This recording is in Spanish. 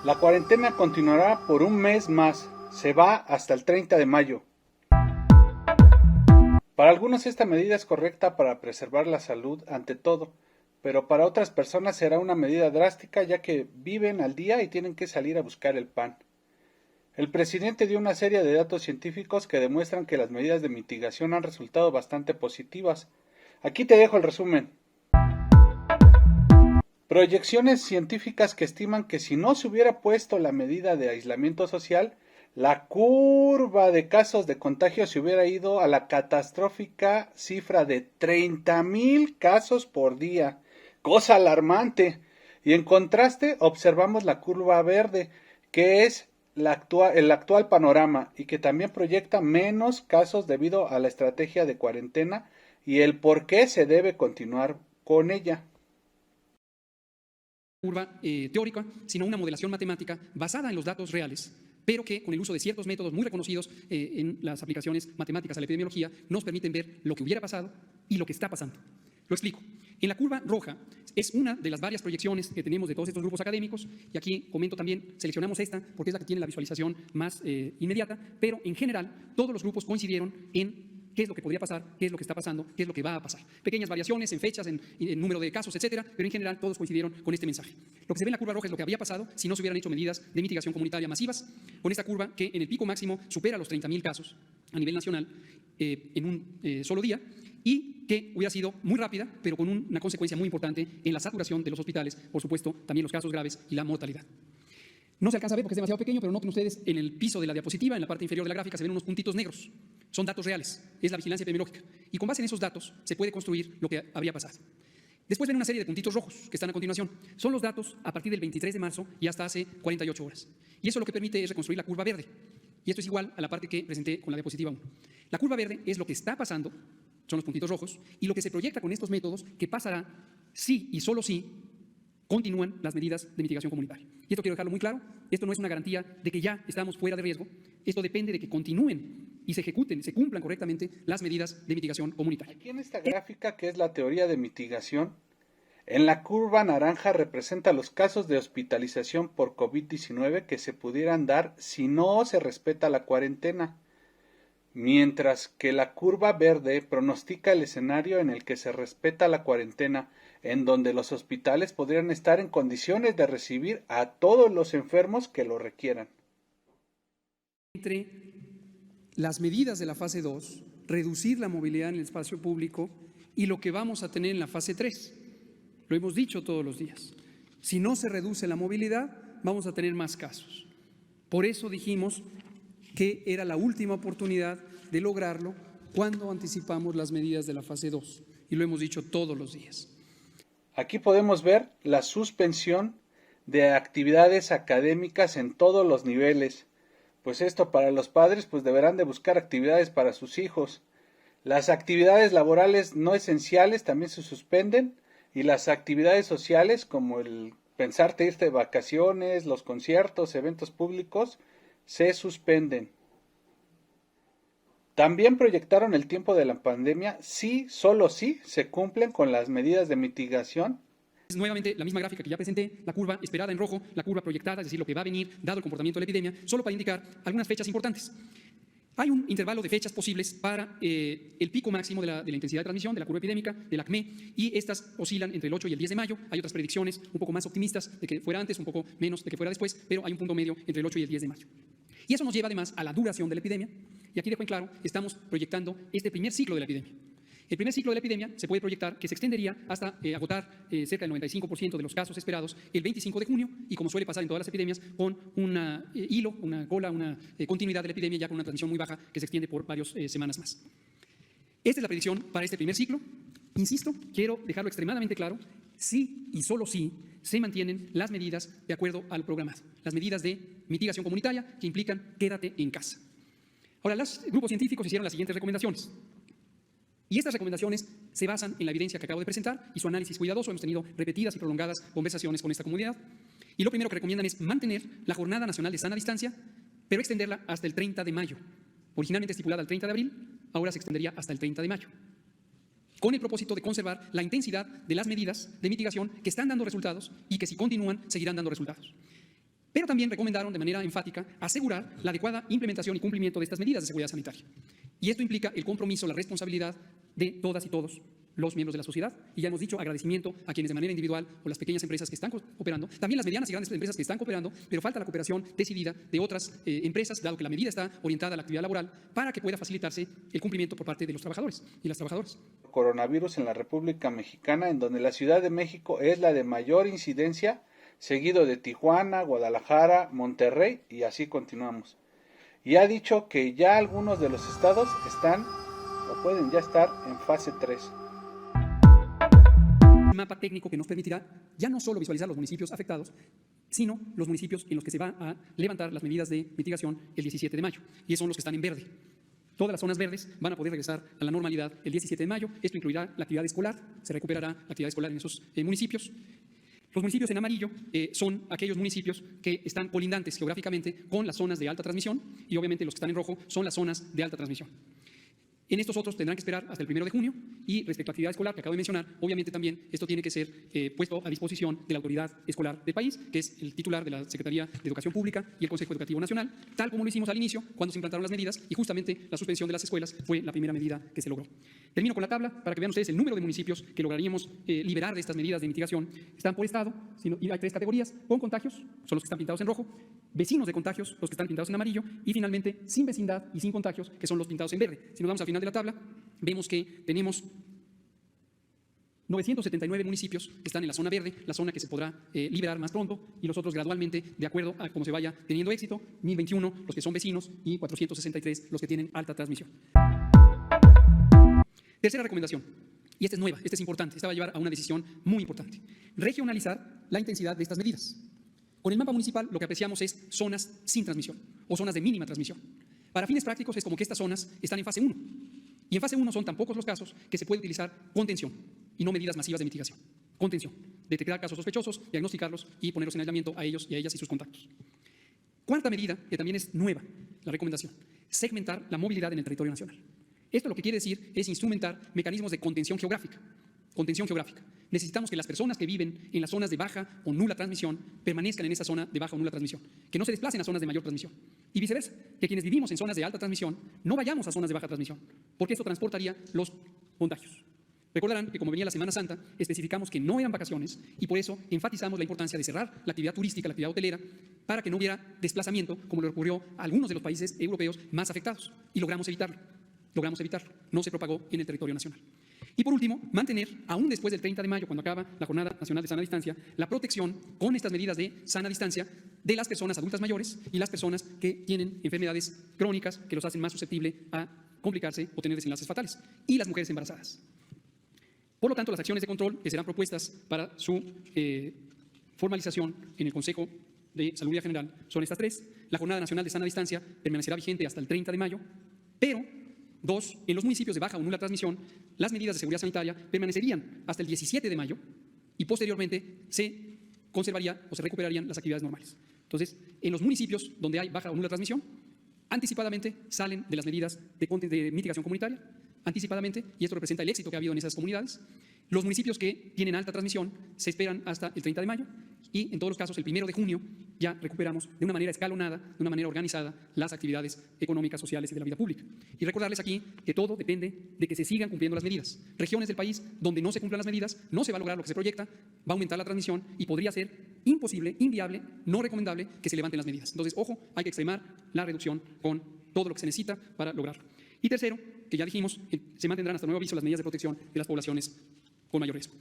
La cuarentena continuará por un mes más, se va hasta el 30 de mayo. Para algunos esta medida es correcta para preservar la salud ante todo, pero para otras personas será una medida drástica ya que viven al día y tienen que salir a buscar el pan. El presidente dio una serie de datos científicos que demuestran que las medidas de mitigación han resultado bastante positivas. Aquí te dejo el resumen. Proyecciones científicas que estiman que si no se hubiera puesto la medida de aislamiento social, la curva de casos de contagio se hubiera ido a la catastrófica cifra de 30,000 casos por día, cosa alarmante. Y en contraste observamos la curva verde, que es el actual panorama y que también proyecta menos casos debido a la estrategia de cuarentena y el por qué se debe continuar con ella. Curva teórica, sino una modelación matemática basada en los datos reales, pero que con el uso de ciertos métodos muy reconocidos en las aplicaciones matemáticas a la epidemiología nos permiten ver lo que hubiera pasado y lo que está pasando. Lo explico. En la curva roja es una de las varias proyecciones que tenemos de todos estos grupos académicos, y aquí comento también, seleccionamos esta porque es la que tiene la visualización más inmediata, pero en general todos los grupos coincidieron en qué es lo que podría pasar, qué es lo que está pasando, qué es lo que va a pasar. Pequeñas variaciones en fechas, en número de casos, etcétera, pero en general todos coincidieron con este mensaje. Lo que se ve en la curva roja es lo que habría pasado si no se hubieran hecho medidas de mitigación comunitaria masivas, con esta curva que en el pico máximo supera los 30,000 casos a nivel nacional en un solo día, y que hubiera sido muy rápida, pero con una consecuencia muy importante en la saturación de los hospitales, por supuesto, también los casos graves y la mortalidad. No se alcanza a ver porque es demasiado pequeño, pero noten ustedes en el piso de la diapositiva, en la parte inferior de la gráfica, se ven unos puntitos negros. Son datos reales, es la vigilancia epidemiológica. Y con base en esos datos se puede construir lo que habría pasado. Después ven una serie de puntitos rojos que están a continuación. Son los datos a partir del 23 de marzo y hasta hace 48 horas. Y eso lo que permite es reconstruir la curva verde. Y esto es igual a la parte que presenté con la diapositiva 1. La curva verde es lo que está pasando, son los puntitos rojos, y lo que se proyecta con estos métodos que pasará si y solo si continúan las medidas de mitigación comunitaria. Y esto quiero dejarlo muy claro, esto no es una garantía de que ya estamos fuera de riesgo, esto depende de que continúen y se ejecuten, se cumplan correctamente las medidas de mitigación comunitaria. Aquí en esta gráfica, que es la teoría de mitigación, en la curva naranja representa los casos de hospitalización por COVID-19 que se pudieran dar si no se respeta la cuarentena, mientras que la curva verde pronostica el escenario en el que se respeta la cuarentena, en donde los hospitales podrían estar en condiciones de recibir a todos los enfermos que lo requieran. Entre las medidas de la fase 2, reducir la movilidad en el espacio público, y lo que vamos a tener en la fase 3. Lo hemos dicho todos los días. Si no se reduce la movilidad, vamos a tener más casos. Por eso dijimos que era la última oportunidad de lograrlo cuando anticipamos las medidas de la fase 2. Y lo hemos dicho todos los días. Aquí podemos ver la suspensión de actividades académicas en todos los niveles. Pues esto para los padres pues deberán de buscar actividades para sus hijos. Las actividades laborales no esenciales también se suspenden, y las actividades sociales como el pensarte irte de vacaciones, los conciertos, eventos públicos se suspenden. También proyectaron el tiempo de la pandemia si, solo si, se cumplen con las medidas de mitigación. Es nuevamente la misma gráfica que ya presenté, la curva esperada en rojo, la curva proyectada, es decir, lo que va a venir dado el comportamiento de la epidemia, solo para indicar algunas fechas importantes. Hay un intervalo de fechas posibles para el pico máximo de la intensidad de transmisión de la curva epidémica, del ACME, y estas oscilan entre el 8 y el 10 de mayo. Hay otras predicciones un poco más optimistas de que fuera antes, un poco menos de que fuera después, pero hay un punto medio entre el 8 y el 10 de mayo. Y eso nos lleva además a la duración de la epidemia, y aquí dejo en claro, estamos proyectando este primer ciclo de la epidemia. El primer ciclo de la epidemia se puede proyectar que se extendería hasta agotar cerca del 95% de los casos esperados el 25 de junio, y como suele pasar en todas las epidemias, con un hilo, una cola, una continuidad de la epidemia ya con una transmisión muy baja que se extiende por varias semanas más. Esta es la predicción para este primer ciclo. Insisto, quiero dejarlo extremadamente claro, si y solo si se mantienen las medidas de acuerdo al programado, las medidas de mitigación comunitaria que implican quédate en casa. Ahora, los grupos científicos hicieron las siguientes recomendaciones. Y estas recomendaciones se basan en la evidencia que acabo de presentar y su análisis cuidadoso. Hemos tenido repetidas y prolongadas conversaciones con esta comunidad. Y lo primero que recomiendan es mantener la Jornada Nacional de Sana Distancia, pero extenderla hasta el 30 de mayo. Originalmente estipulada el 30 de abril, ahora se extendería hasta el 30 de mayo. Con el propósito de conservar la intensidad de las medidas de mitigación que están dando resultados y que si continúan seguirán dando resultados. Pero también recomendaron de manera enfática asegurar la adecuada implementación y cumplimiento de estas medidas de seguridad sanitaria. Y esto implica el compromiso, la responsabilidad de todas y todos los miembros de la sociedad. Y ya hemos dicho, agradecimiento a quienes de manera individual o las pequeñas empresas que están cooperando, también las medianas y grandes empresas que están cooperando, pero falta la cooperación decidida de otras empresas, dado que la medida está orientada a la actividad laboral, para que pueda facilitarse el cumplimiento por parte de los trabajadores y las trabajadoras. Coronavirus en la República Mexicana, en donde la Ciudad de México es la de mayor incidencia, seguido de Tijuana, Guadalajara, Monterrey, y así continuamos. Y ha dicho que ya algunos de los estados están o pueden ya estar en fase 3. Un mapa técnico que nos permitirá ya no solo visualizar los municipios afectados, sino los municipios en los que se va a levantar las medidas de mitigación el 17 de mayo, y esos son los que están en verde. Todas las zonas verdes van a poder regresar a la normalidad el 17 de mayo. Esto incluirá la actividad escolar, se recuperará la actividad escolar en esos municipios. Los municipios en amarillo son aquellos municipios que están colindantes geográficamente con las zonas de alta transmisión, y obviamente los que están en rojo son las zonas de alta transmisión. En estos otros tendrán que esperar hasta el 1 de junio, y respecto a actividad escolar que acabo de mencionar, obviamente también esto tiene que ser puesto a disposición de la autoridad escolar del país, que es el titular de la Secretaría de Educación Pública y el Consejo Educativo Nacional, tal como lo hicimos al inicio cuando se implantaron las medidas, y justamente la suspensión de las escuelas fue la primera medida que se logró. Termino con la tabla para que vean ustedes el número de municipios que lograríamos liberar de estas medidas de mitigación. Están por estado, y hay 3 categorías: con contagios, son los que están pintados en rojo; vecinos de contagios, los que están pintados en amarillo; y finalmente sin vecindad y sin contagios, que son los pintados en verde. Si nos vamos al final de la tabla, vemos que tenemos 979 municipios que están en la zona verde, la zona que se podrá liberar más pronto, y los otros gradualmente, de acuerdo a cómo se vaya teniendo éxito: 1021 los que son vecinos y 463 los que tienen alta transmisión. Tercera recomendación, y esta es nueva, esta es importante, esta va a llevar a una decisión muy importante: regionalizar la intensidad de estas medidas. Con el mapa municipal lo que apreciamos es zonas sin transmisión o zonas de mínima transmisión. Para fines prácticos es como que estas zonas están en fase 1. Y en fase 1 son tan pocos los casos que se puede utilizar contención y no medidas masivas de mitigación. Contención, detectar casos sospechosos, diagnosticarlos y ponerlos en aislamiento a ellos y a ellas y sus contactos. Cuarta medida, que también es nueva, la recomendación: segmentar la movilidad en el territorio nacional. Esto lo que quiere decir es instrumentar mecanismos de contención geográfica. Contención geográfica. Necesitamos que las personas que viven en las zonas de baja o nula transmisión permanezcan en esa zona de baja o nula transmisión, que no se desplacen a zonas de mayor transmisión. Y viceversa, que quienes vivimos en zonas de alta transmisión no vayamos a zonas de baja transmisión, porque eso transportaría los contagios. Recordarán que como venía la Semana Santa, especificamos que no eran vacaciones, y por eso enfatizamos la importancia de cerrar la actividad turística, la actividad hotelera, para que no hubiera desplazamiento, como le ocurrió a algunos de los países europeos más afectados, y logramos evitarlo. No se propagó en el territorio nacional. Y por último, mantener, aún después del 30 de mayo, cuando acaba la Jornada Nacional de Sana Distancia, la protección con estas medidas de sana distancia de las personas adultas mayores y las personas que tienen enfermedades crónicas que los hacen más susceptibles a complicarse o tener desenlaces fatales, y las mujeres embarazadas. Por lo tanto, las acciones de control que serán propuestas para su formalización en el Consejo de Salud General son estas 3. La Jornada Nacional de Sana Distancia permanecerá vigente hasta el 30 de mayo, pero 2, en los municipios de baja o nula transmisión, las medidas de seguridad sanitaria permanecerían hasta el 17 de mayo y posteriormente se conservaría o se recuperarían las actividades normales. Entonces, en los municipios donde hay baja o nula transmisión, anticipadamente salen de las medidas de mitigación comunitaria, anticipadamente, y esto representa el éxito que ha habido en esas comunidades. Los municipios que tienen alta transmisión se esperan hasta el 30 de mayo, y en todos los casos el 1 de junio ya recuperamos de una manera escalonada, de una manera organizada, las actividades económicas, sociales y de la vida pública. Y recordarles aquí que todo depende de que se sigan cumpliendo las medidas. Regiones del país donde no se cumplan las medidas, no se va a lograr lo que se proyecta, va a aumentar la transmisión y podría ser imposible, inviable, no recomendable que se levanten las medidas. Entonces, ojo, hay que extremar la reducción con todo lo que se necesita para lograrlo. Y tercero, que ya dijimos, se mantendrán hasta nuevo aviso las medidas de protección de las poblaciones con mayor riesgo.